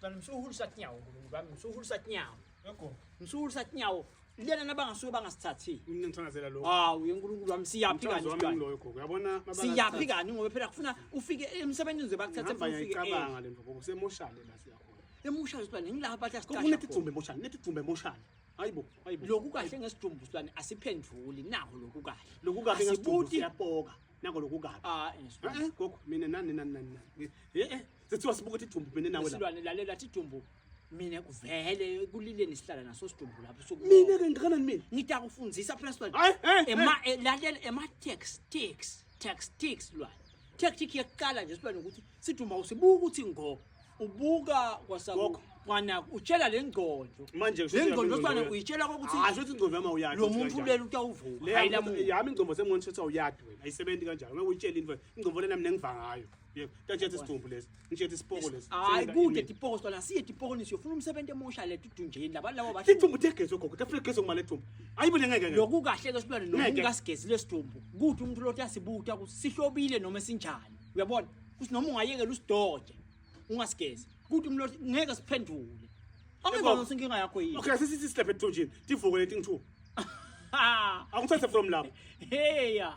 Sibani msuhulisa tinyawo ngibami msuhulisa tinyawo. Yego. Msuhulisa tinyawo. Lena nabangasuke bangasithathi. Ngithangazela lo. uNkulunkulu wami siyaphi kanti wami lo yego. Uyabona siyaphi kanti ngoba phela kufuna ufike emsebenzini zebakuthatha ufike icabanga le nto ngoba semoshale la siyakhona. Emushalo Sibani ngilapha bathi asithatha. Kunethi icumbe emoshale, nethi icumbe emoshale. Hayibo. Lokhu kahle ngesidumbu Sibani asiphenduli naho lokhu kahle. Lokhu kahle ngesidumbu siyapoka. Nako lokhu kahle. Gogo mina nani. Sethiwa sibuka ukuthi idumbu mina nawe la. Silwane lalela thi idumbu. Mina kuvele kulileni sihlala naso sidumbu lapho soku. Mina ke ngikhana mina. Ngita kufundzisa phela Sibani. Lalela text Lwane. Tactic yaqala nje Sibani ukuthi siduma usibuka ukuthi ngo ubuka kwasako mwana utshela lengqondo manje lengqondo Sibani uyitshela ukuthi shothi ingqondo yami uyadi lo muntu lela utawuvuka yami ingqondo semuntu shothi awuyadi wena ayisebenzi kanjalo ngeke uyitshele into ingqondo lena mina ngiva ngayo yebo tajethi isidumbu lesi ngithethe isipoko lesi hayi kude tipoko Sibani siye tipoko nisiyofuna umsebenzi emusha le tudunjeni labantu labo bathi idumbu tegezo gogo tafule gezo kumale idumbu ayibone ngeke lokhu kahle ke Sibani noma ungasigezi lesidumbu kuthi umuntu lo yasibuka ukuthi sihlobile noma sinjani uyabona kuthi noma ungayekela usidoje ungasigezi kuthi umlothi ngeke siphendule angivalo sinkinga yakho yini okay sisithi step edunjini divuke leti ngithu akuthathe from lapho hey ya